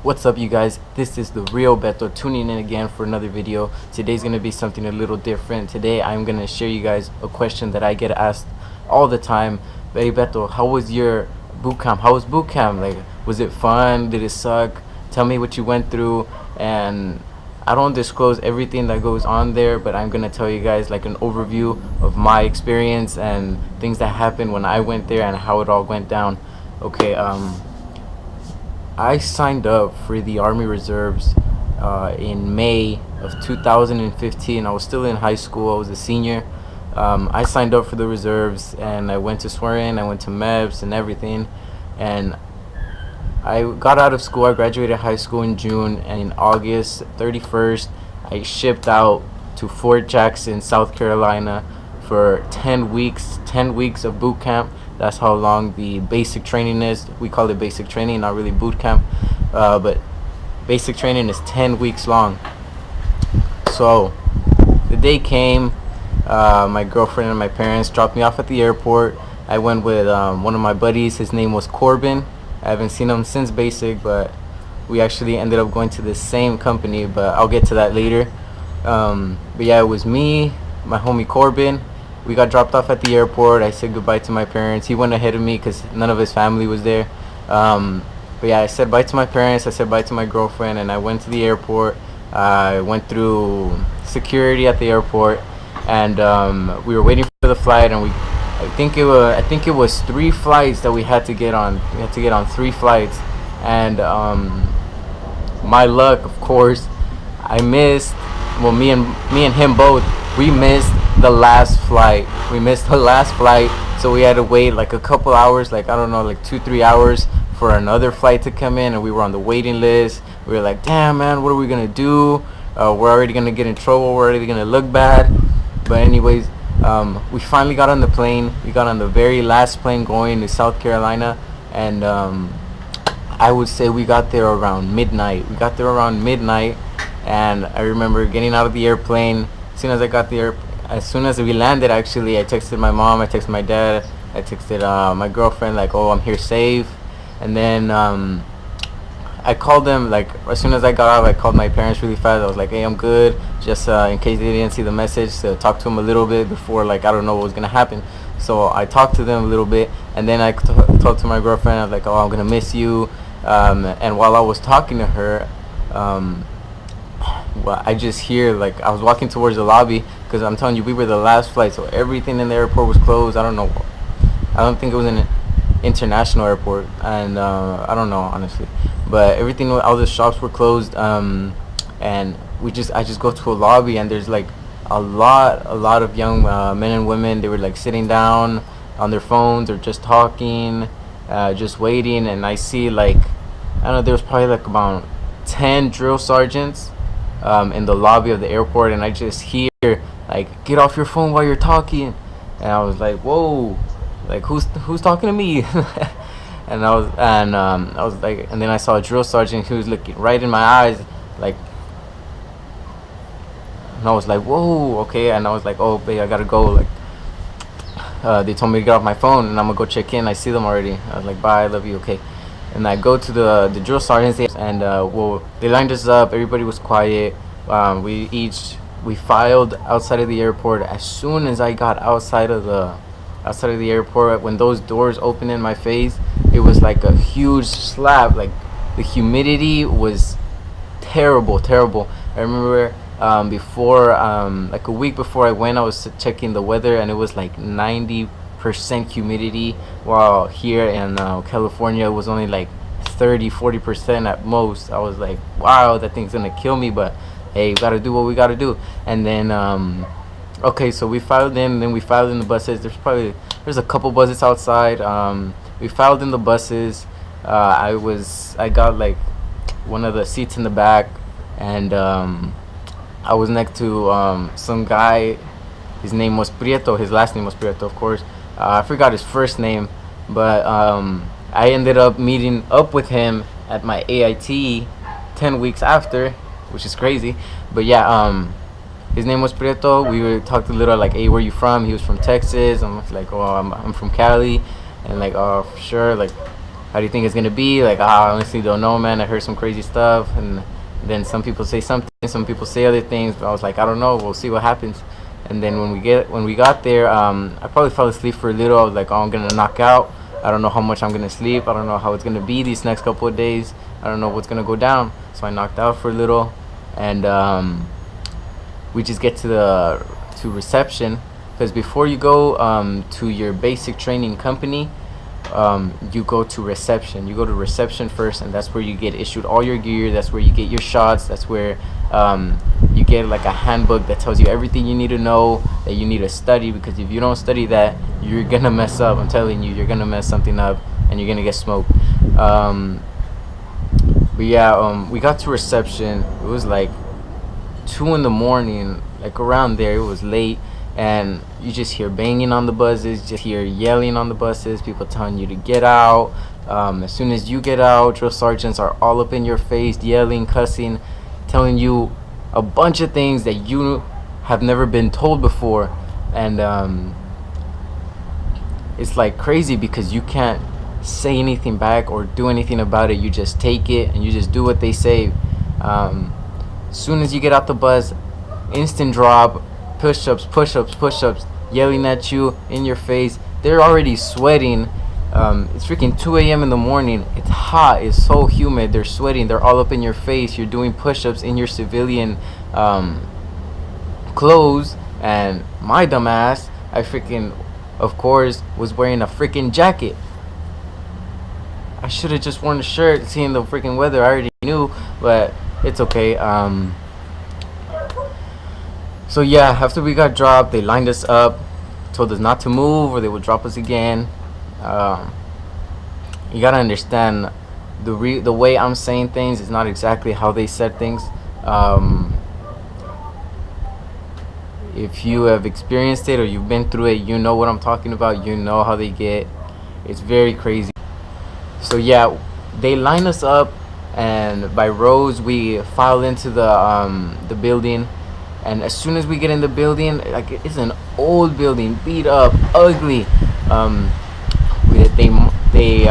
What's up, you guys? This is the real Beto tuning in again for another video. Today's gonna be something a little different. Today I'm gonna share you guys a question that I get asked all the time. Hey Beto, how was your boot camp? How was boot camp? Like, was it fun? Did it suck? Tell me what you went through. And I don't disclose everything that goes on there, but I'm gonna tell you guys like an overview of my experience and things that happened when I went there and how it all went down. Okay, I signed up for the Army Reserves in May of 2015. I was still in high school. I was a senior. I signed up for the reserves and I went to swear in. I went to MEPS and everything. And I got out of school. I graduated high school in June, and in August 31st, I shipped out to Fort Jackson, South Carolina for 10 weeks. 10 weeks of boot camp. That's how long the basic training is. We call it basic training, not really boot camp, but basic training is 10 weeks long. So the day came, my girlfriend and my parents dropped me off at the airport. I went with one of my buddies. His name was Corbin. I haven't seen him since basic, but we actually ended up going to the same company, but I'll get to that later. But yeah, it was me, my homie Corbin. We got dropped off at the airport. I said goodbye to my parents. He went ahead of me because none of his family was there. But yeah, I said bye to my parents. I said bye to my girlfriend, and I went to the airport. I went through security at the airport, and we were waiting for the flight. And I think it was 3 flights that we had to get on. We had to get on 3 flights, and my luck, of course, I missed. Well, me and him both. We missed the last flight. So we had to wait like a couple hours, like I don't know, like 2-3 hours for another flight to come in, and we were on the waiting list. We were like, damn man, what are we gonna do? We're already gonna get in trouble. We're already gonna look bad. But anyways, we finally got on the plane. We got on the very last plane going to South Carolina, and I would say we got there around midnight. And I remember getting out of the airplane. As soon as we landed, actually, I texted my mom, I texted my dad, I texted my girlfriend, like, oh, I'm here safe. And then I called them, like, as soon as I got out, I called my parents really fast. I was like, hey, I'm good, just in case they didn't see the message, to talk to them a little bit before, like, I don't know what was going to happen. So I talked to them a little bit, and then I talked to my girlfriend. I was like, oh, I'm going to miss you. And while I was talking to her, well, I just hear, like, I was walking towards the lobby, because I'm telling you, we were the last flight, so everything in the airport was closed. I don't think it was an international airport, and I don't know, honestly, but all the shops were closed. And I just go to a lobby, and there's like a lot of young men and women. They were like sitting down on their phones or just talking, just waiting. And I see, like, I don't know, there was probably like about 10 drill sergeants in the lobby of the airport, and I just hear, like, get off your phone while you're talking. And I was like, whoa, like, who's talking to me? And I was like, and then I saw a drill sergeant who was looking right in my eyes, like, and I was like, whoa, okay. And I was like, oh babe, I gotta go, like, they told me to get off my phone, and I'm gonna go check in. I see them already. I was like, bye, I love you, okay. And I go to the drill sergeants, and well, they lined us up. Everybody was quiet. We filed outside of the airport. As soon as I got outside of the airport, when those doors opened in my face, it was like a huge slap. Like, the humidity was terrible. I remember like a week before I went, I was checking the weather, and it was like 90% humidity, while here in California it was only like 30-40% at most. I was like, wow, that thing's gonna kill me, but hey, we gotta do what we gotta do. And then okay, so we filed in, then we filed in the buses. There's a couple buses outside. We filed in the buses. I got like one of the seats in the back, and I was next to some guy. His name was Prieto. His last name was Prieto, of course. I forgot his first name, but I ended up meeting up with him at my AIT 10 weeks after, which is crazy. But yeah, his name was Prieto. We talked a little, like, hey, where you from? He was from Texas. I'm like, oh, I'm from Cali. And like, oh, for sure, like, how do you think it's gonna be? Like, I honestly don't know, man. I heard some crazy stuff, and then some people say something, some people say other things. But I was like, I don't know. We'll see what happens. And then when we got there, I probably fell asleep for a little. I was like, oh, I'm gonna knock out. I don't know how much I'm gonna sleep. I don't know how it's gonna be these next couple of days. I don't know what's gonna go down. So I knocked out for a little, and we just get to reception, because before you go to your basic training company, you go to reception. You go to reception first, and that's where you get issued all your gear. That's where you get your shots. That's where you get like a handbook that tells you everything you need to know, that you need to study, because if you don't study that, you're gonna mess up. I'm telling you, you're gonna mess something up and you're gonna get smoked. But yeah, we got to reception. It was like 2 in the morning, like around there. It was late, and you just hear banging on the buses, just hear yelling on the buses, people telling you to get out. As soon as you get out, drill sergeants are all up in your face, yelling, cussing, telling you a bunch of things that you have never been told before. And it's like crazy, because you can't say anything back or do anything about it. You just take it and you just do what they say. As soon as you get out the bus, instant drop, push-ups, push-ups, push-ups, yelling at you in your face. They're already sweating. It's freaking 2 a.m. in the morning. It's hot. It's so humid. They're sweating. They're all up in your face. You're doing push-ups in your civilian clothes. And my dumb ass, I freaking, of course, was wearing a freaking jacket. I should have just worn a shirt, seeing the freaking weather. I already knew, but it's okay. So yeah, after we got dropped, they lined us up, told us not to move or they would drop us again. You gotta understand, the way I'm saying things is not exactly how they said things. If you have experienced it or you've been through it, you know what I'm talking about. You know how they get. It's very crazy. So yeah, they line us up, and by rows we file into the building. And as soon as we get in the building, like, it's an old building, beat up, ugly. They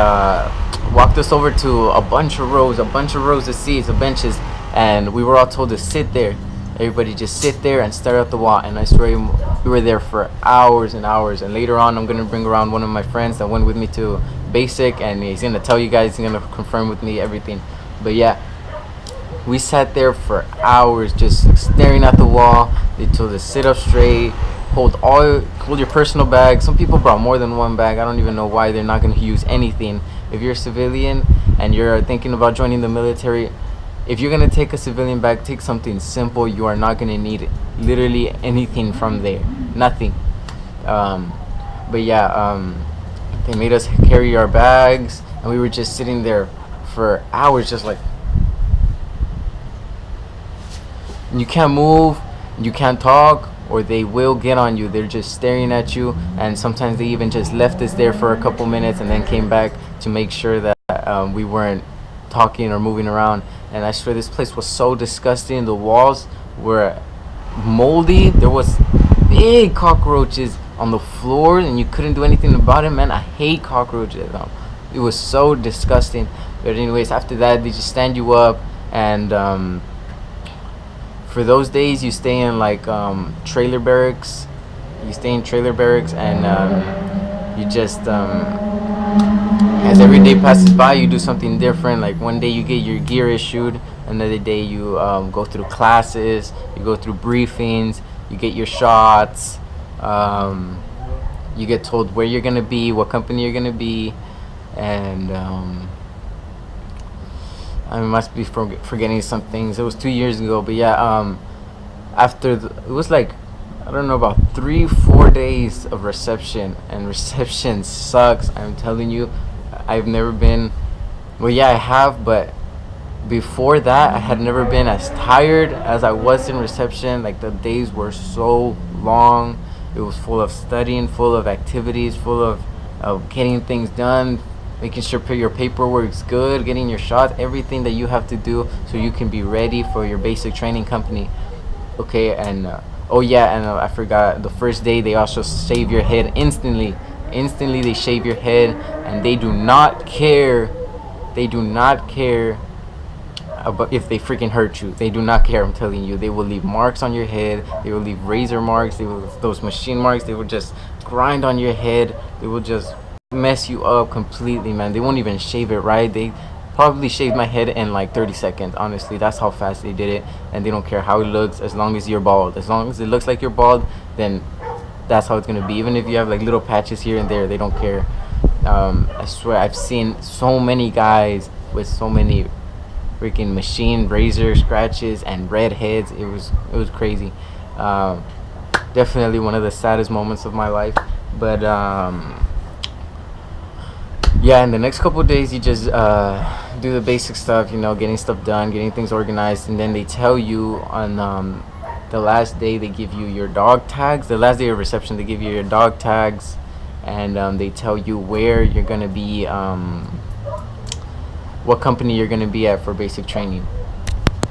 walked us over to a bunch of rows of seats, of benches, and we were all told to sit there. Everybody just sit there and stare at the wall. And I swear, we were there for hours and hours. And later on, I'm gonna bring around one of my friends that went with me to basic, and he's gonna tell you guys, he's gonna confirm with me everything. But yeah, we sat there for hours just staring at the wall. They told us sit up straight, hold your personal bag. Some people brought more than one bag. I don't even know why. They're not going to use anything. If you're a civilian and you're thinking about joining the military, if you're going to take a civilian bag, take something simple. You are not going to need literally anything from there. Nothing. But yeah, they made us carry our bags, and we were just sitting there for hours, just like, you can't move, you can't talk, or they will get on you. They're just staring at you. And sometimes they even just left us there for a couple minutes and then came back to make sure that we weren't talking or moving around. And I swear, this place was so disgusting. The walls were moldy. There was big cockroaches on the floor, and you couldn't do anything about it. Man, I hate cockroaches. It was so disgusting. But anyways, after that, they just stand you up, and for those days you stay in like trailer barracks. You stay in trailer barracks, and you just as every day passes by, you do something different. Like one day you get your gear issued, another day you go through classes, you go through briefings, you get your shots, you get told where you're gonna be, what company you're gonna be, and I must be forgetting some things. It was 2 years ago, but yeah, it was like, I don't know, about 3-4 days of reception, and reception sucks. I'm telling you, I've never been, well, yeah, I have, but before that, I had never been as tired as I was in reception. Like, the days were so long. It was full of studying, full of activities, full of getting things done, making sure your paperwork's good, getting your shot, everything that you have to do so you can be ready for your basic training company. Okay, and oh yeah, and I forgot, the first day they also shave your head instantly. Instantly they shave your head, and they do not care. They do not care about if they freaking hurt you. They do not care. I'm telling you, they will leave marks on your head. They will leave razor marks. They will, those machine marks, they will just grind on your head. They will just mess you up completely, man. They won't even shave it right. They probably shaved my head in like 30 seconds. Honestly, that's how fast they did it. And they don't care how it looks, as long as you're bald. As long as it looks like you're bald, then that's how it's gonna be. Even if you have like little patches here and there, they don't care. I swear, I've seen so many guys with so many freaking machine razor scratches and red heads. It was crazy. Definitely one of the saddest moments of my life. But yeah, in the next couple of days, you just do the basic stuff, you know, getting stuff done, getting things organized, and then they tell you on the last day, they give you your dog tags. The last day of reception, they give you your dog tags, and they tell you where you're gonna be, what company you're gonna be at for basic training.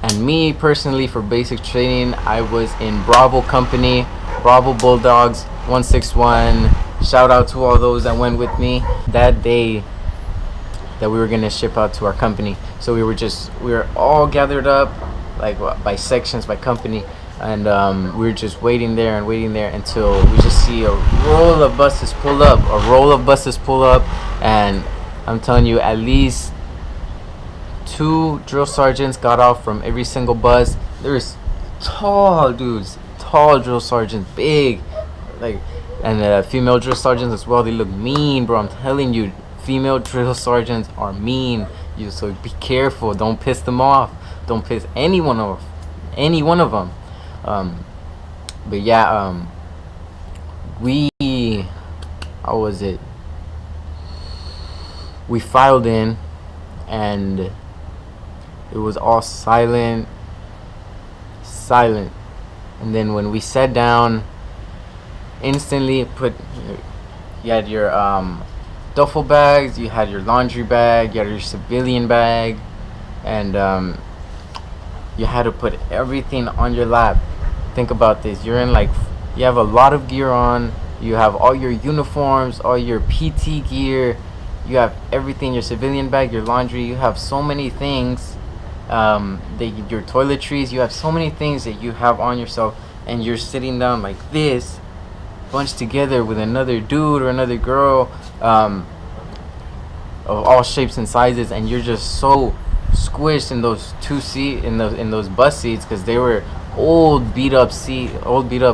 And me personally, for basic training, I was in Bravo company, Bravo Bulldogs 161. Shout out to all those that went with me that day that we were gonna ship out to our company. So we were all gathered up, like by sections, by company, and we were just waiting there until we just see a roll of buses pull up, and I'm telling you, at least 2 drill sergeants got off from every single bus. There's tall dudes, tall drill sergeants, big, like, and female drill sergeants as well. They look mean, bro. I'm telling you, female drill sergeants are mean. So be careful. Don't piss them off. Don't piss anyone off. Any one of them. But yeah, how was it? We filed in, and it was all silent. And then when we sat down, instantly you had your duffel bags, you had your laundry bag, you had your civilian bag, and you had to put everything on your lap. Think about this. You have a lot of gear on. You have all your uniforms, all your PT gear, you have everything, your civilian bag, your laundry. You have so many things, your toiletries. You have so many things that you have on yourself, and you're sitting down like this, bunched together with another dude or another girl, of all shapes and sizes, and you're just so squished in those in those bus seats, because they were old beat up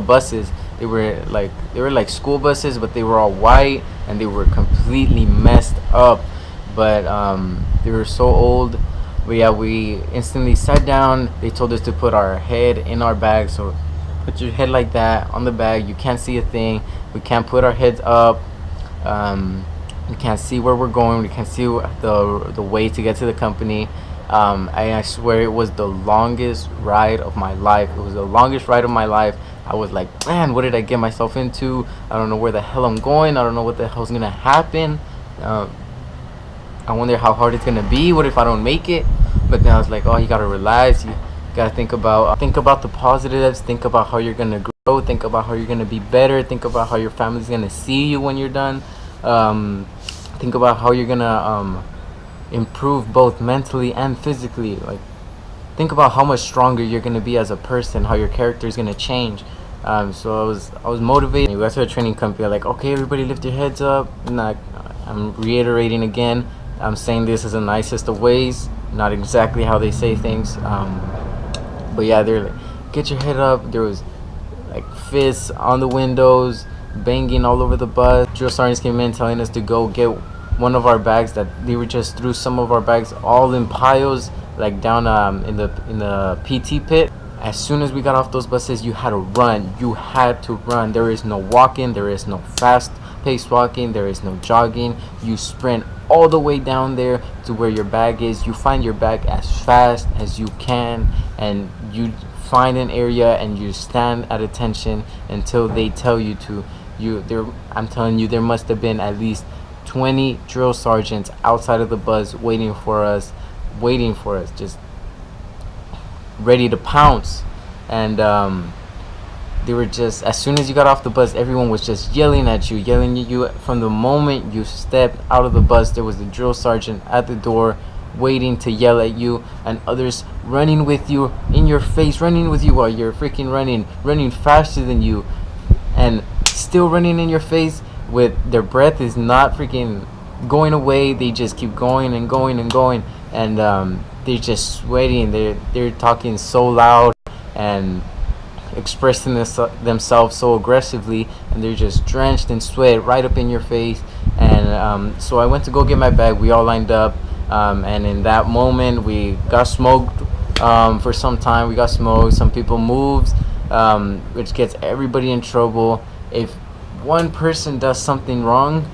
buses. They were like school buses, but they were all white, and they were completely messed up, but they were so old. But yeah, we instantly sat down. They told us to put our head in our bag, so put your head like that on the bag. You can't see a thing. We can't put our heads up. We can't see where we're going. We can't see the way to get to the company. I swear it was the longest ride of my life. It was the longest ride of my life. I was like, man, what did I get myself into? I don't know where the hell I'm going. I don't know what the hell's gonna happen. I wonder how hard it's gonna be. What if I don't make it? But then I was like, oh, you gotta relax. You gotta think about the positives. Think about how you're gonna grow. Think about how you're gonna be better. Think about how your family's gonna see you when you're done. Think about how you're gonna improve both mentally and physically. Like, think about how much stronger you're gonna be as a person. How your character is gonna change. So I was motivated. We got to a training company. Like, okay, everybody, lift your heads up. I'm reiterating again. I'm saying this is the nicest of ways, not exactly how they say things. But yeah, they're like, get your head up. There was like fists on the windows, banging all over the bus. Drill sergeants came in telling us to go get one of our bags, that they were just threw some of our bags all in piles, like down in the PT pit. As soon as we got off those buses, you had to run. You had to run. There is no walking. There is no fast paced walking. There is no jogging. You sprint all the way down there to where your bag is. You find your bag as fast as you can, and you find an area and you stand at attention until they tell you to. I'm telling you, there must have been at least 20 drill sergeants outside of the bus waiting for us, just ready to pounce. And they were just, as soon as you got off the bus, everyone was just yelling at you from the moment you stepped out of the bus. There was the drill sergeant at the door waiting to yell at you, and others running with you, in your face, running with you while you're freaking running faster than you, and still running in your face with their breath is not freaking going away. They just keep going and going and going, and they're just sweating. They're talking so loud and expressing themselves so aggressively, and they're just drenched in sweat right up in your face. And so I went to go get my bag. We all lined up, and in that moment we got smoked for some time. We got smoked. Some people moved, which gets everybody in trouble. If one person does something wrong,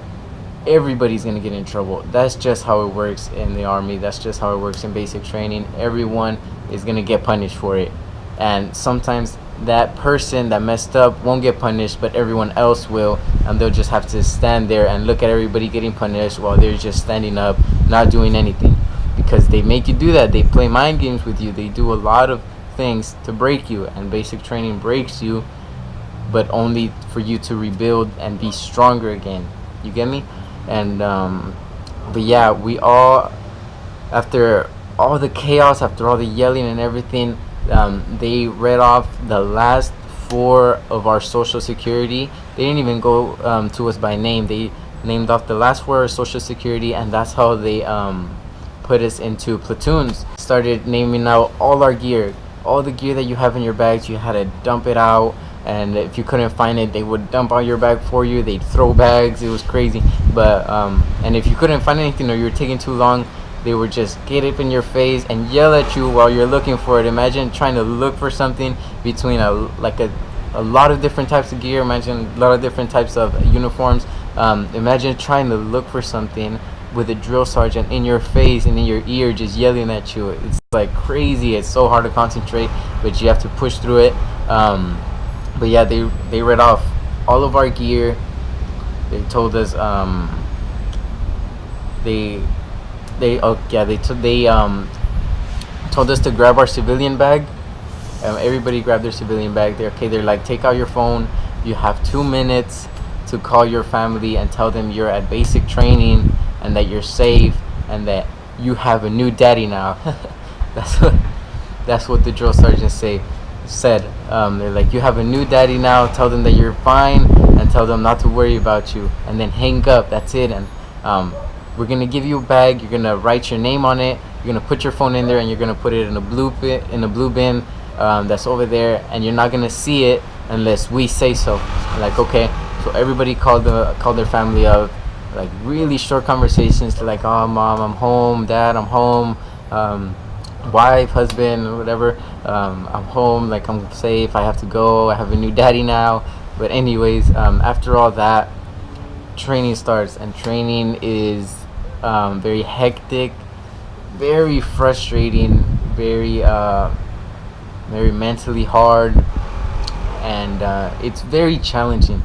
everybody's gonna get in trouble. That's just how it works in the army. That's just how it works in basic training. Everyone is gonna get punished for it, and sometimes that person that messed up won't get punished, but everyone else will, and they'll just have to stand there and look at everybody getting punished while they're just standing up, not doing anything, because they make you do that. They play mind games with you. They do a lot of things to break you, and basic training breaks you, but only for you to rebuild and be stronger again. You get me? And but yeah, we all, after all the chaos, after all the yelling and everything, they read off the last 4 of our social security. They didn't even go to us by name. They named off the last 4 of social security, and that's how they put us into platoons. Started naming out all our gear, all the gear that you have in your bags. You had to dump it out, and if you couldn't find it, they would dump out your bag for you. They'd throw bags. It was crazy. But and if you couldn't find anything, or you were taking too long, they would just get up in your face and yell at you while you're looking for it. Imagine trying to look for something between a lot of different types of gear. Imagine a lot of different types of uniforms. Imagine trying to look for something with a drill sergeant in your face and in your ear just yelling at you. It's like crazy. It's so hard to concentrate, but you have to push through it. But yeah, they read off all of our gear. They told us they told us to grab our civilian bag. Everybody grabbed their civilian bag. They're like, take out your phone. You have 2 minutes to call your family and tell them you're at basic training and that you're safe and that you have a new daddy now. that's what the drill sergeants said. They're like, you have a new daddy now. Tell them that you're fine and tell them not to worry about you, and then hang up. That's it. And we're gonna give you a bag. You're gonna write your name on it. You're gonna put your phone in there, and you're gonna put it in a blue bin that's over there, and you're not gonna see it unless we say so. I'm like, okay. So everybody called their family up, like really short conversations to like, oh mom, I'm home. Dad, I'm home. Wife, husband, whatever. I'm home. Like, I'm safe. I have to go. I have a new daddy now. But anyways, after all that, training starts, and training is very hectic, very frustrating, very mentally hard, and it's very challenging.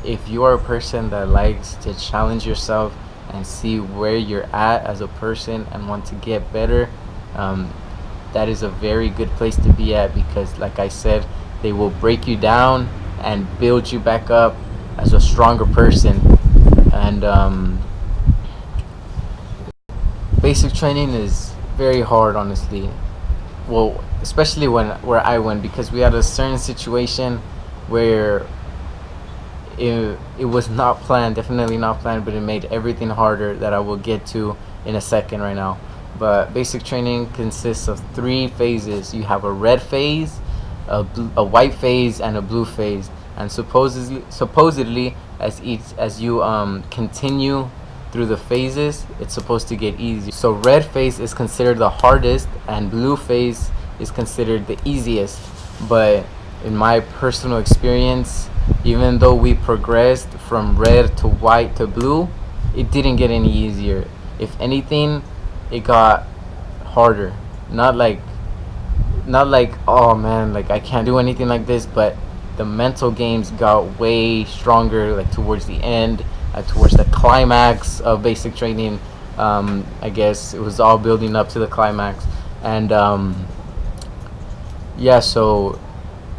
If you are a person that likes to challenge yourself and see where you're at as a person and want to get better, that is a very good place to be at, because like I said, they will break you down and build you back up as a stronger person. And basic training is very hard, honestly. Well, especially where I went, because we had a certain situation where it was not planned, definitely not planned, but it made everything harder, that I will get to in a second right now. But basic training consists of 3 phases. You have a red phase, a white phase, and a blue phase. And supposedly as you continue through the phases, it's supposed to get easier. So red phase is considered the hardest, and blue phase is considered the easiest. But in my personal experience, even though we progressed from red to white to blue, it didn't get any easier. If anything, it got harder. Not like, oh man, like I can't do anything like this, but the mental games got way stronger, like towards the end, towards the climax of basic training. I guess it was all building up to the climax. And yeah, so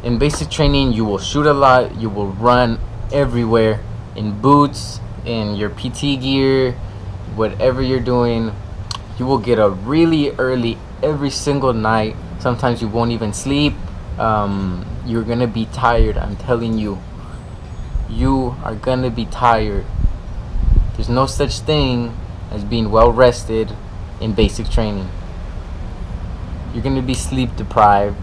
in basic training, you will shoot a lot, you will run everywhere, in boots, in your PT gear, whatever you're doing. You will get up really early every single night. Sometimes you won't even sleep. You're gonna be tired, I'm telling you. You are gonna be tired. There's no such thing as being well rested in basic training. You're gonna be sleep deprived.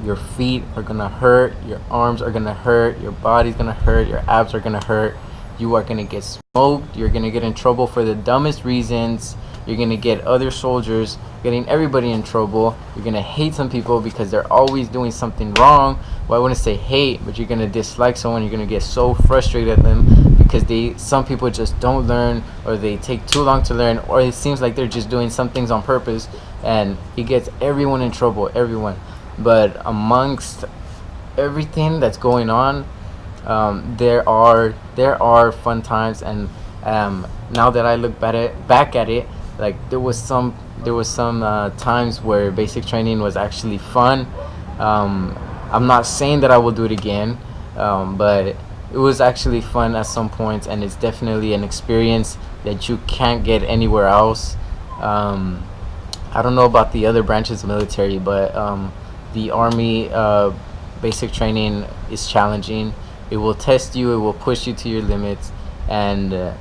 Your feet are gonna hurt, your arms are gonna hurt, your body's gonna hurt, your abs are gonna hurt. You are gonna get smoked. You're gonna get in trouble for the dumbest reasons. You're gonna get other soldiers, getting everybody in trouble. You're gonna hate some people because they're always doing something wrong. Well, I wouldn't say hate, but you're gonna dislike someone. You're gonna get so frustrated at them because some people just don't learn, or they take too long to learn, or it seems like they're just doing some things on purpose, and it gets everyone in trouble, everyone. But amongst everything that's going on, there are fun times, and now that I look back at it, like there was some times where basic training was actually fun. I'm not saying that I will do it again, but it was actually fun at some points, and it's definitely an experience that you can't get anywhere else. I don't know about the other branches of military, but the Army basic training is challenging. It will test you, it will push you to your limits, and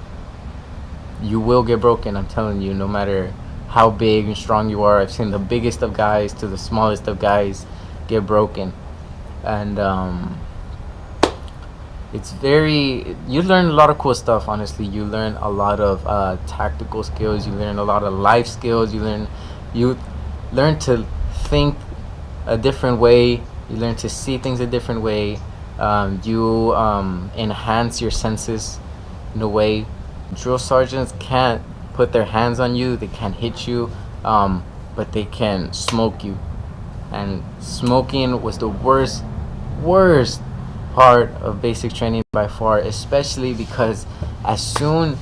you will get broken, I'm telling you, no matter how big and strong you are. I've seen the biggest of guys to the smallest of guys get broken. And you learn a lot of cool stuff, honestly. You learn a lot of tactical skills, you learn a lot of life skills, you learn to think a different way, you learn to see things a different way. You enhance your senses in a way. Drill sergeants can't put their hands on you, they can't hit you, but they can smoke you. And smoking was the worst part of basic training by far, especially because as soon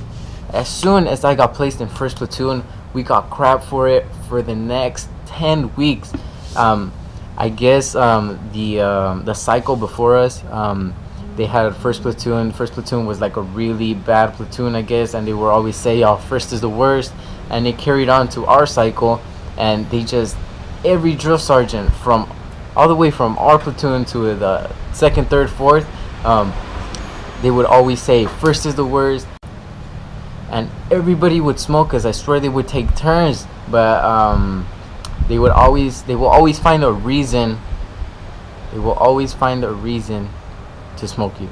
as I got placed in first platoon, we got crap for it for the next 10 weeks. I guess the cycle before us, they had first platoon. First platoon was like a really bad platoon, I guess, and they would always say, "Oh, first is the worst," and it carried on to our cycle, and they just every drill sergeant from all the way from our platoon to the second, third, fourth, they would always say first is the worst, and everybody would smoke us. I swear they would take turns, but they will always find a reason. They will always find a reason to smoke you.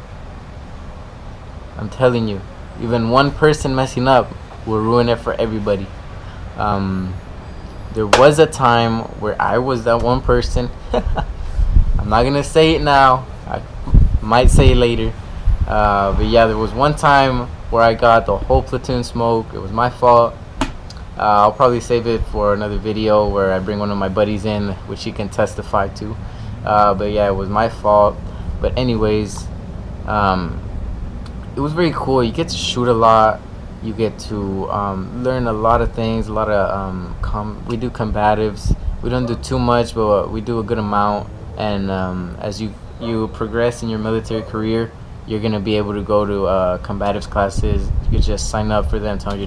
I'm telling you, even one person messing up will ruin it for everybody. There was a time where I was that one person. I'm not gonna say it now. I might say it later. But yeah, there was one time where I got the whole platoon smoked. It was my fault. I'll probably save it for another video where I bring one of my buddies in, which he can testify to. But yeah, it was my fault. But anyways, it was very cool. You get to shoot a lot. You get to learn a lot of things. A lot of we do combatives. We don't do too much, but we do a good amount. And as you progress in your military career, you're gonna be able to go to combatives classes. You can just sign up for them. Tell your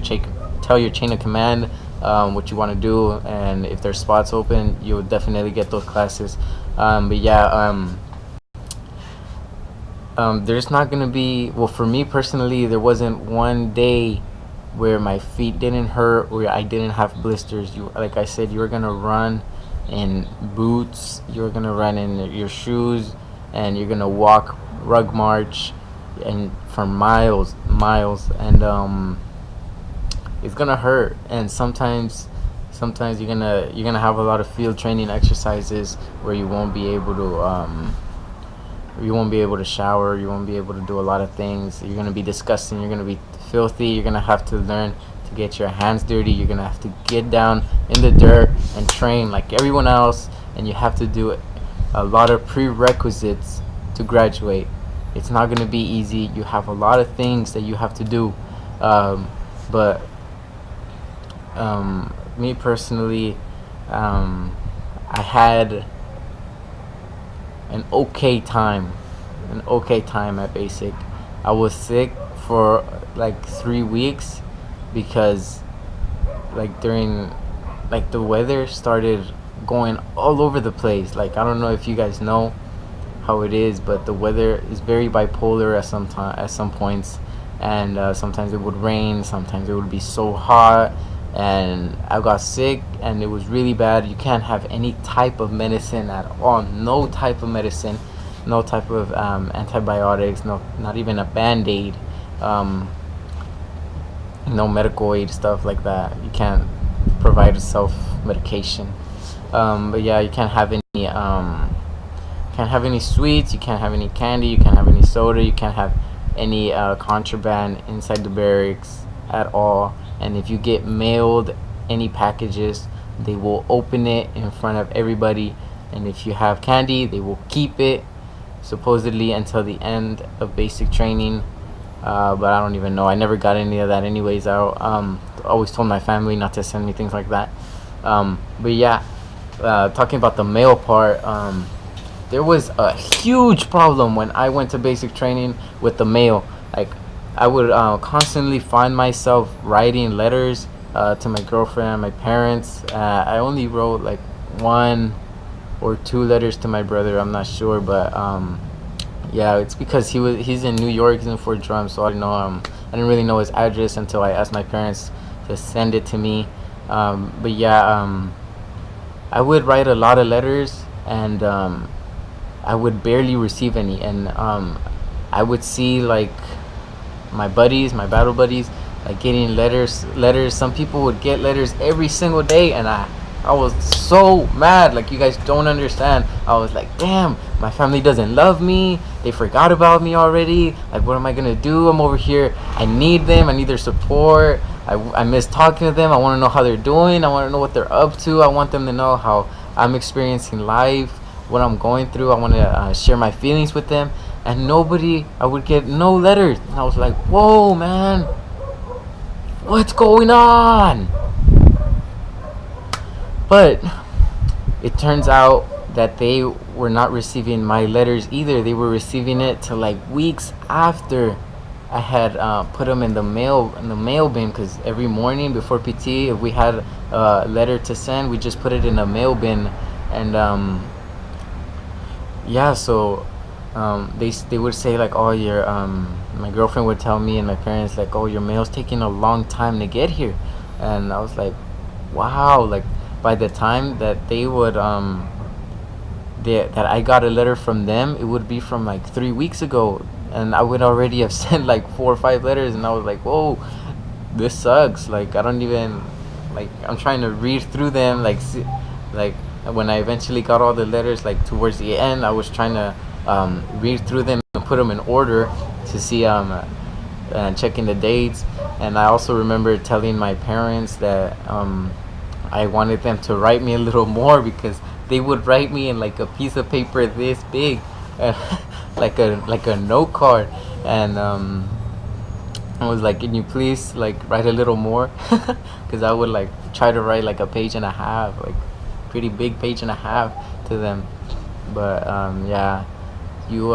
chain of command what you want to do, and if there's spots open, you'll definitely get those classes. But yeah, there's not gonna be, well, for me personally, there wasn't one day where my feet didn't hurt, where I didn't have blisters. Like I said, you're gonna run in boots, you're gonna run in your shoes, and you're gonna walk rug march and for miles, and it's gonna hurt. And sometimes you're gonna have a lot of field training exercises where you won't be able to shower, you won't be able to do a lot of things. You're gonna be disgusting, you're gonna be filthy, you're gonna have to learn to get your hands dirty, you're gonna have to get down in the dirt and train like everyone else, and you have to do a lot of prerequisites to graduate. It's not gonna be easy. You have a lot of things that you have to do, but me personally, I an okay time, at basic. I was sick for like 3 weeks because like during like the weather started going all over the place. Like I don't know if you guys know how it is, but the weather is very bipolar at some points, and sometimes it would rain, sometimes it would be so hot, and I got sick, and it was really bad. You can't have any type of medicine at all, no type of medicine, no type of antibiotics, no, not even a band-aid, no medical aid, stuff like that. You can't provide self-medication. But yeah, you can't have any sweets, you can't have any candy, you can't have any soda, you can't have any contraband inside the barracks at all. And if you get mailed any packages, they will open it in front of everybody, and if you have candy, they will keep it supposedly until the end of basic training. But I don't even know, I never got any of that anyways. I always told my family not to send me things like that. But yeah, talking about the mail part, there was a huge problem when I went to basic training with the mail. Like I would constantly find myself writing letters to my girlfriend and my parents. I only wrote like 1 or 2 letters to my brother, I'm not sure, but yeah, it's because he's in New York, he's in Fort Drum, so I didn't really know his address until I asked my parents to send it to me. But yeah, I would write a lot of letters, and I would barely receive any, and I would see like my battle buddies, like getting letters. Some people would get letters every single day, and I was so mad. Like, you guys don't understand. I was like, damn, my family doesn't love me, they forgot about me already. Like, what am I gonna do? I'm over here, I need them, I need their support. I miss talking to them. I want to know how they're doing, I want to know what they're up to, I want them to know how I'm experiencing life, what I'm going through. I want to share my feelings with them, and I would get no letters, and I was like, whoa, man, what's going on? But it turns out that they were not receiving my letters either. They were receiving it till like weeks after I had put them in the mail bin, because every morning before PT, if we had a letter to send, we just put it in a mail bin. And yeah, so they would say like, oh, your my girlfriend would tell me and my parents like, oh, your mail's taking a long time to get here. And I was like, wow. Like, by the time that they would that I got a letter from them, it would be from like 3 weeks ago, and I would already have sent like 4 or 5 letters. And I was like, whoa, this sucks. Like, I don't even, like, I'm trying to read through them, like, see, like, when I eventually got all the letters, like towards the end, I was trying to read through them and put them in order to see and checking the dates. And I also remember telling my parents that I wanted them to write me a little more, because they would write me in like a piece of paper this big, like a note card. And I was like, can you please like write a little more? Because I would like try to write like a page and a half, like pretty big page and a half to them. But yeah, you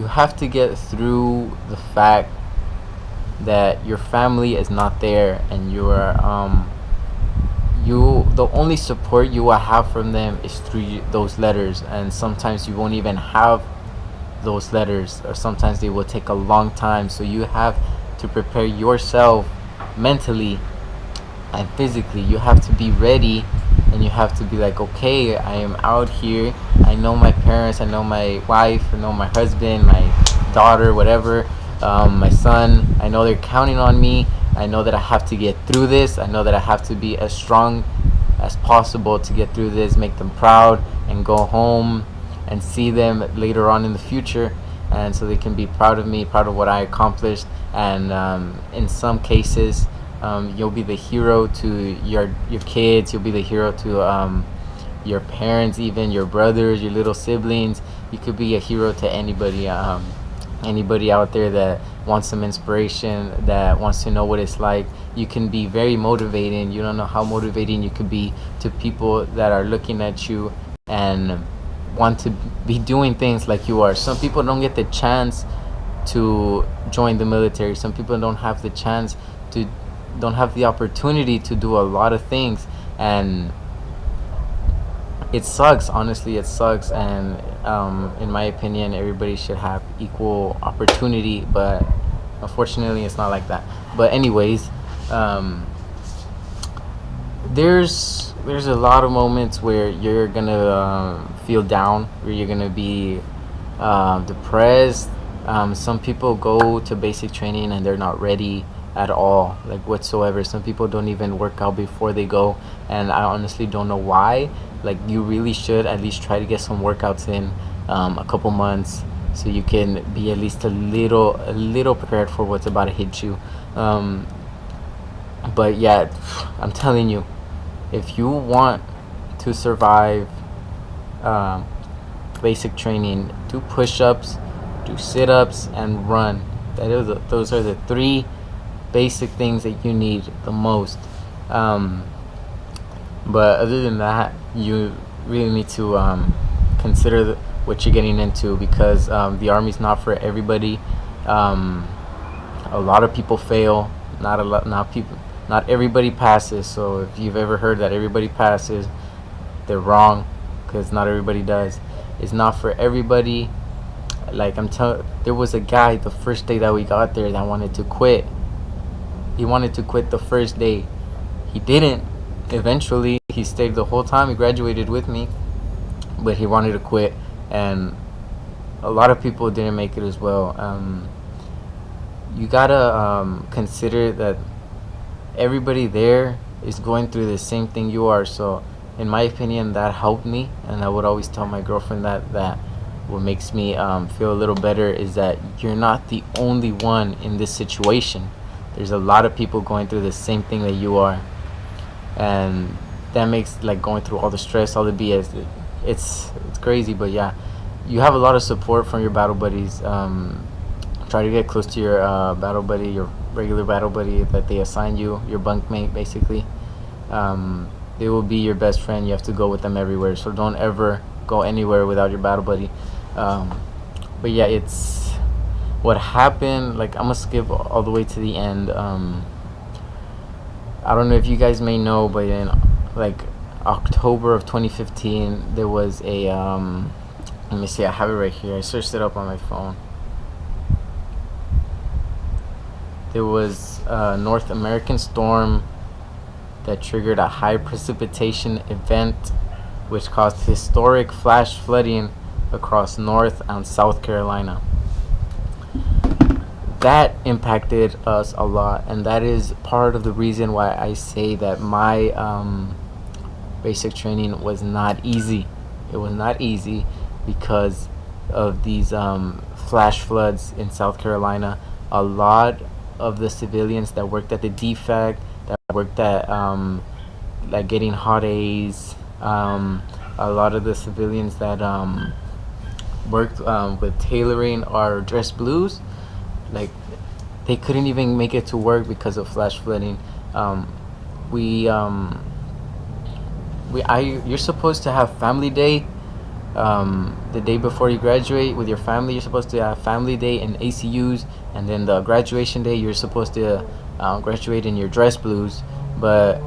have to get through the fact that your family is not there, and the only support you will have from them is through those letters. And sometimes you won't even have those letters, or sometimes they will take a long time. So you have to prepare yourself mentally and physically. You have to be ready, and you have to be like, okay, I am out here, I know my parents, I know my wife, I know my husband, my daughter, whatever, my son, I know they're counting on me. I know that I have to get through this. I know that I have to be as strong as possible to get through this, make them proud, and go home and see them later on in the future, and so they can be proud of me, proud of what I accomplished. And in some cases, you'll be the hero to your kids, you'll be the hero to your parents, even your brothers, your little siblings. You could be a hero to anybody. Anybody out there that wants some inspiration, that wants to know what it's like. You can be very motivating. You don't know how motivating you could be to people that are looking at you and want to be doing things like you are. Some people don't get the chance to join the military. Some people don't have the chance to, don't have the opportunity to do a lot of things, and it sucks. Honestly, it sucks. And in my opinion, everybody should have equal opportunity, but unfortunately it's not like that. But anyways, there's a lot of moments where you're gonna feel down, where you're gonna be depressed. Some people go to basic training and they're not ready at all, like whatsoever. Some people don't even work out before they go, and I honestly don't know why. Like, you really should at least try to get some workouts in a couple months, so you can be at least a little prepared for what's about to hit you. But yeah, I'm telling you, if you want to survive basic training, do push-ups, do sit-ups, and run. Those are the three basic things that you need the most. But other than that, you really need to consider what you're getting into, because the Army's not for everybody. A lot of people fail. Not everybody passes. So if you've ever heard that everybody passes, they're wrong, because not everybody does. It's not for everybody. Like, there was a guy the first day that we got there that wanted to quit. He wanted to quit the first day. He didn't. Eventually, he stayed the whole time. He graduated with me, but he wanted to quit, and a lot of people didn't make it as well. You gotta consider that everybody there is going through the same thing you are. So in my opinion, that helped me, and I would always tell my girlfriend that what makes me feel a little better is that you're not the only one in this situation. There's a lot of people going through the same thing that you are, and that makes, like, going through all the stress, all the BS, it's crazy. But yeah, you have a lot of support from your battle buddies. Try to get close to your battle buddy, your regular battle buddy that they assign you, your bunkmate basically. They will be your best friend. You have to go with them everywhere, so don't ever go anywhere without your battle buddy. But yeah, it's what happened. Like, I'm gonna skip all the way to the end. I don't know if you guys may know, but in like October of 2015, there was a let me see, I have it right here, I searched it up on my phone. There was a North American storm that triggered a high precipitation event which caused historic flash flooding across North and South Carolina. That impacted us a lot, and that is part of the reason why I say that my basic training was not easy. It was not easy because of these flash floods in South Carolina. A lot of the civilians that worked at the defect, that worked at like getting hot A's, a lot of the civilians that worked with tailoring our dress blues, like, they couldn't even make it to work because of flash flooding. You're supposed to have family day the day before you graduate with your family. You're supposed to have family day in ACUs, and then the graduation day you're supposed to graduate in your dress blues. But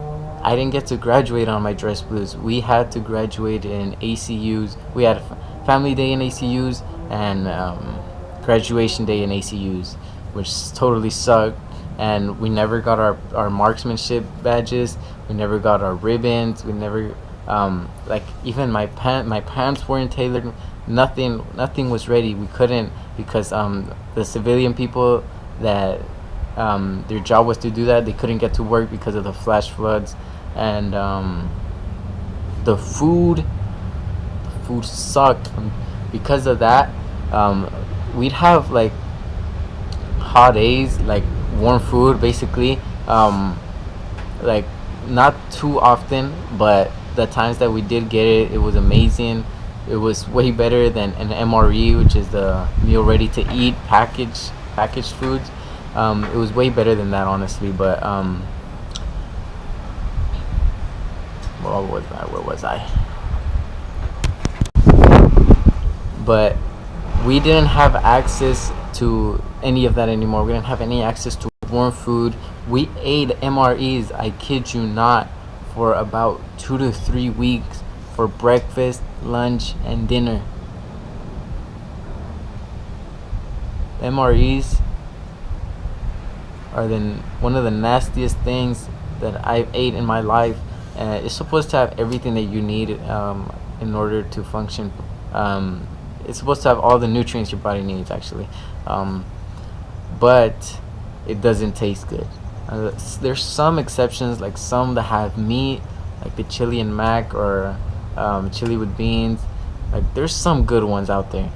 I didn't get to graduate on my dress blues. We had to graduate in ACUs. We had family day in ACUs and graduation day in ACUs, which totally sucked. And we never got our marksmanship badges. We never got our ribbons. We never like, even my pants weren't tailored. Nothing was ready. We couldn't, because the civilian people that their job was to do that, they couldn't get to work because of the flash floods. And the food sucked. Because of that, we'd have like hot days, like warm food basically, like not too often, but the times that we did get it, it was amazing. It was way better than an MRE, which is the meal ready to eat packaged foods. It was way better than that, honestly. But where was I? but we didn't have access to any of that anymore. We didn't have any access to warm food. We ate MREs, I kid you not, for about 2 to 3 weeks for breakfast, lunch, and dinner. MREs are one of the nastiest things that I've ate in my life. It's supposed to have everything that you need in order to function. It's supposed to have all the nutrients your body needs, actually, but it doesn't taste good. There's some exceptions, like some that have meat, like the chili and mac, or chili with beans. Like, there's some good ones out there,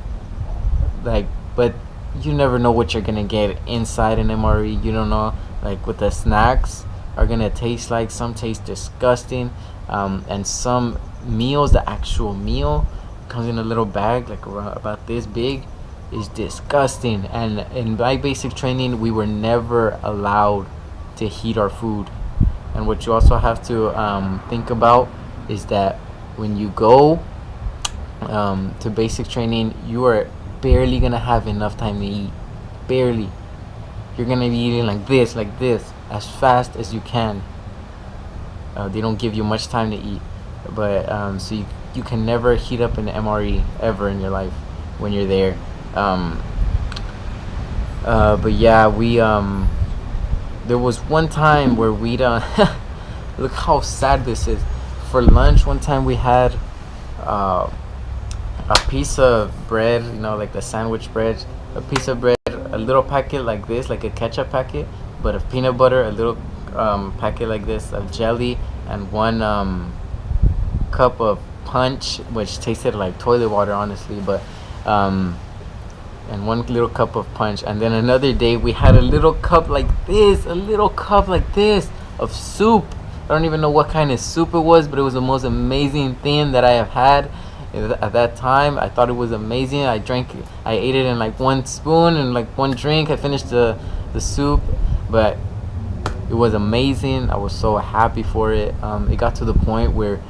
like, but you never know what you're gonna get inside an MRE. You don't know, like, what the snacks are gonna taste like. Some taste disgusting, and some meals, the actual meal comes in a little bag like about this big, is disgusting. And in my basic training, we were never allowed to heat our food. And what you also have to think about is that when you go to basic training, you are barely gonna have enough time to eat. Barely. You're gonna be eating like this, as fast as you can. They don't give you much time to eat, but so you can never heat up an MRE ever in your life when you're there. But yeah, we there was one time where we look how sad this is. For lunch one time we had a piece of bread, you know, like the sandwich bread, a piece of bread, a little packet like this, like a ketchup packet, but of peanut butter, a little packet like this of jelly, and one cup of punch, which tasted like toilet water, honestly, but and one little cup of punch. And then another day we had a little cup like this, of soup. I don't even know what kind of soup it was, but it was the most amazing thing that I have had at that time. I thought it was amazing. I ate it in like one spoon and like one drink. I finished the soup, but it was amazing. I was so happy for it. It got to the point where,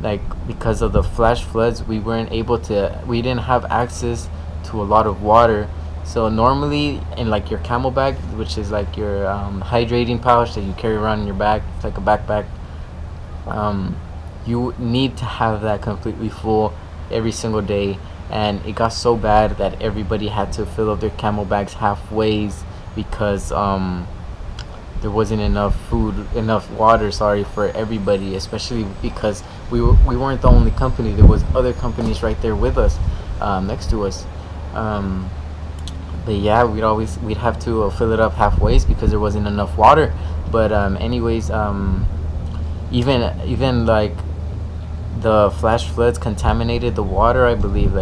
like, because of the flash floods, we didn't have access to a lot of water. So normally in like your camel bag, which is like your hydrating pouch that you carry around in your bag, it's like a backpack, you need to have that completely full every single day. And it got so bad that everybody had to fill up their camel bags halfway because there wasn't enough water, for everybody, especially because we weren't the only company. There was other companies right there with us, next to us. But yeah, we'd have to fill it up halfway because there wasn't enough water. But anyways, even like the flash floods contaminated the water, I believe.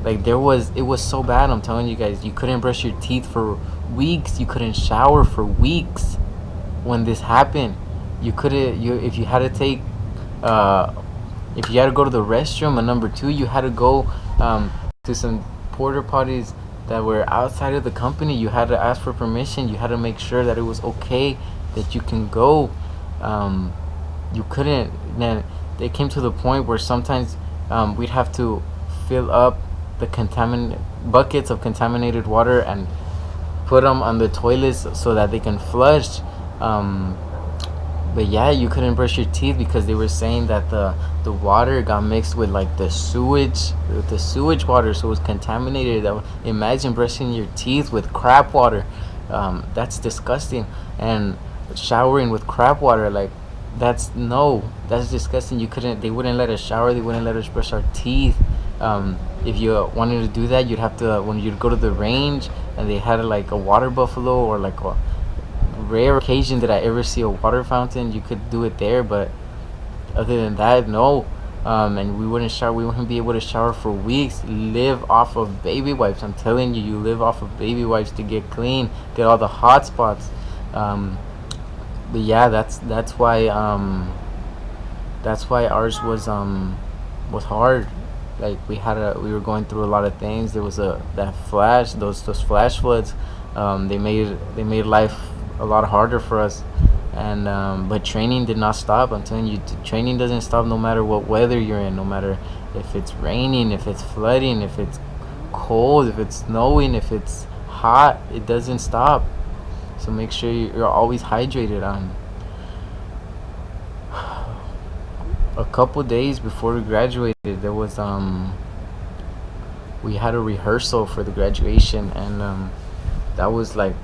It was so bad. I'm telling you guys, you couldn't brush your teeth for weeks. You couldn't shower for weeks when this happened. If you had to go to the restroom, and number two, you had to go to some porta potties that were outside of the company. You had to ask for permission. You had to make sure that it was okay that you can go. You couldn't. Then it came to the point where sometimes we'd have to fill up the buckets of contaminated water and put them on the toilets so that they can flush. But yeah, you couldn't brush your teeth because they were saying that the water got mixed with like the sewage water, so it was contaminated. Imagine brushing your teeth with crap water. That's disgusting. And showering with crap water, like, that's disgusting. They wouldn't let us shower. They wouldn't let us brush our teeth. If you wanted to do that, you'd have to, when you'd go to the range and they had like a water buffalo, or like a rare occasion did I ever see a water fountain, you could do it there. But other than that, no. And we wouldn't shower. We wouldn't be able to shower for weeks. Live off of baby wipes. I'm telling you, you live off of baby wipes to get clean, get all the hot spots. But yeah, that's why ours was hard. Like, we were going through a lot of things. There was those flash floods. They made life a lot harder for us. And but training did not stop. I'm telling you, training doesn't stop no matter what weather you're in, no matter if it's raining, if it's flooding, if it's cold, if it's snowing, if it's hot. It doesn't stop. So make sure you're always hydrated. A couple days before we graduated, there was we had a rehearsal for the graduation, and that was like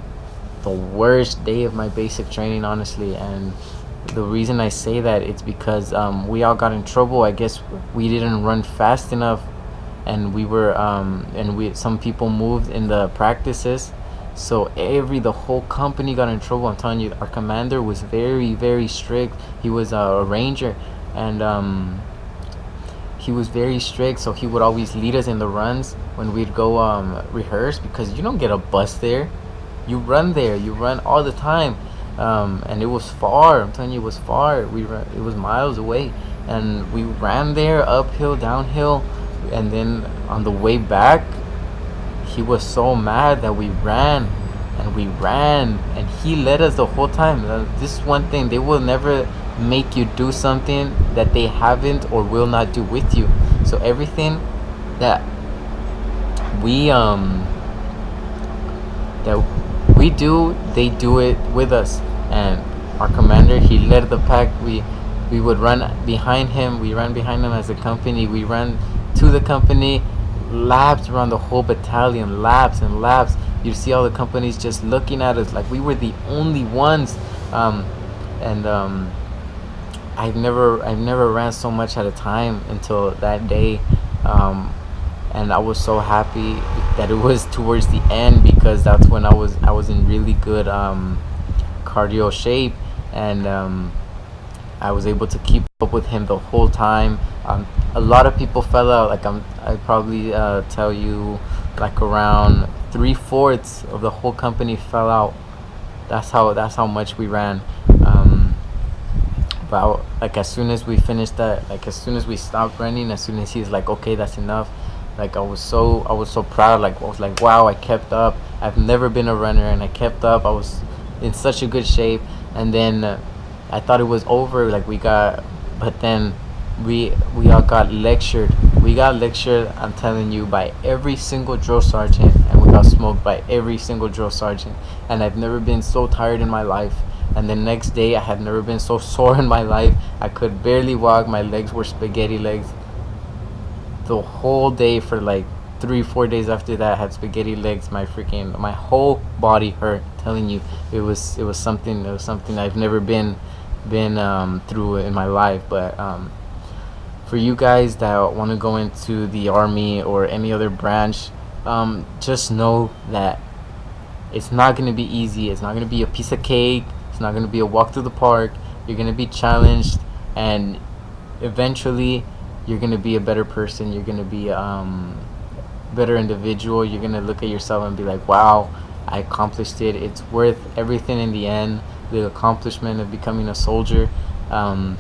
the worst day of my basic training, honestly. And the reason I say that, it's because we all got in trouble. I guess we didn't run fast enough, and we were some people moved in the practices, so the whole company got in trouble. I'm telling you, our commander was very, very strict. He was a ranger, and he was very strict, so he would always lead us in the runs when we'd go rehearse, because you don't get a bus there. You run there, you run all the time. And it was far. I'm telling you, it was far. It was miles away, and we ran there uphill, downhill, and then on the way back, he was so mad that we ran and he led us the whole time. This is one thing: they will never make you do something that they haven't or will not do with you. So everything that we do, they do it with us. And our commander, he led the pack. We would run behind him. We ran behind him as a company. We ran to the company, laps around the whole battalion, laps and laps. You see all the companies just looking at us like we were the only ones. I've never ran so much at a time until that day. And I was so happy that it was towards the end, because that's when I was in really good cardio shape, and I was able to keep up with him the whole time. A lot of people fell out. Like I probably tell you, like around 3/4 of the whole company fell out. That's how much we ran. But like as soon as we finished that, like as soon as we stopped running, as soon as he was like, okay, that's enough. Like I was so proud. Like I was like, wow, I kept up. I've never been a runner, and I kept up. I was in such a good shape. And then I thought it was over. But then we all got lectured. We got lectured, I'm telling you, by every single drill sergeant, and we got smoked by every single drill sergeant. And I've never been so tired in my life. And the next day, I had never been so sore in my life. I could barely walk. My legs were spaghetti legs. The whole day for like 3-4 days after that, I had spaghetti legs. My whole body hurt. I'm telling you, it was something I've never been through in my life. But for you guys that want to go into the army or any other branch, just know that it's not going to be easy. It's not going to be a piece of cake. It's not going to be a walk through the park. You're going to be challenged, and eventually you're going to be a better person. You're going to be a better individual. You're going to look at yourself and be like, wow, I accomplished it. It's worth everything in the end, the accomplishment of becoming a soldier. But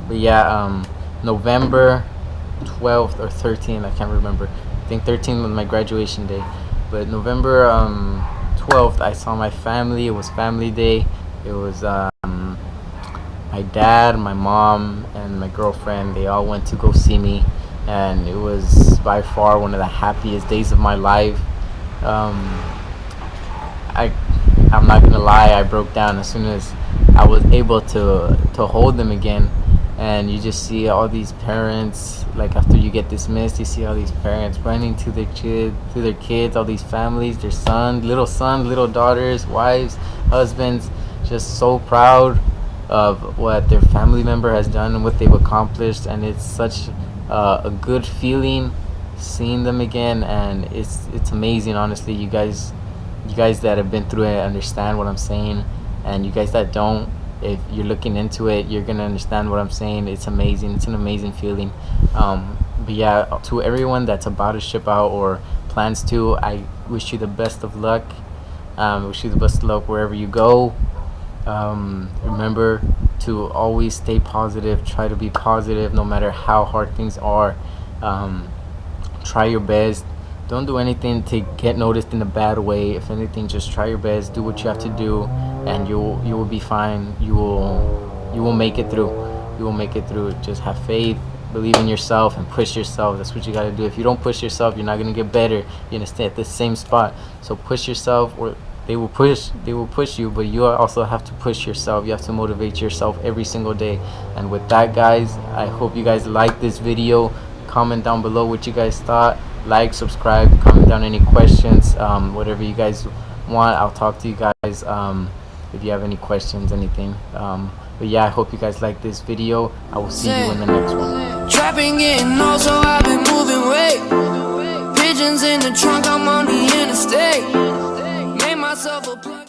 yeah, November 12th or 13th, I can't remember. I think 13th was my graduation day. But November 12th, I saw my family. It was family day. It was my dad, my mom, and my girlfriend. They all went to go see me, and it was by far one of the happiest days of my life. I'm not gonna lie, I broke down as soon as I was able to hold them again. And you just see all these parents, like after you get dismissed, you see all these parents running to their kids, all these families, their sons, little daughters, wives, husbands, just so proud of what their family member has done and what they've accomplished. And it's such a good feeling seeing them again, and it's amazing. Honestly, you guys that have been through it understand what I'm saying, and you guys that don't, if you're looking into it, you're gonna understand what I'm saying. It's amazing. It's an amazing feeling. But yeah, to everyone that's about to ship out or plans to, I wish you the best of luck. Wish you the best of luck wherever you go. Remember to always stay positive. Try to be positive no matter how hard things are. Try your best don't do anything to get noticed in a bad way. If anything, just try your best, do what you have to do, and you will be fine. You will make it through. You will make it through. Just have faith, believe in yourself, and push yourself. That's what you got to do. If you don't push yourself, you're not going to get better. You're going to stay at the same spot. So push yourself, or they will push you, but you also have to push yourself. You have to motivate yourself every single day. And with that, guys, I hope you guys liked this video. Comment down below what you guys thought. Like, subscribe, comment down any questions, whatever you guys want. I'll talk to you guys if you have any questions, anything. But yeah, I hope you guys like this video. I will see you in the next one. Trapping getting old, so I've been moving weight. Pigeons in the trunk, I'm on the interstate. Made myself a plug.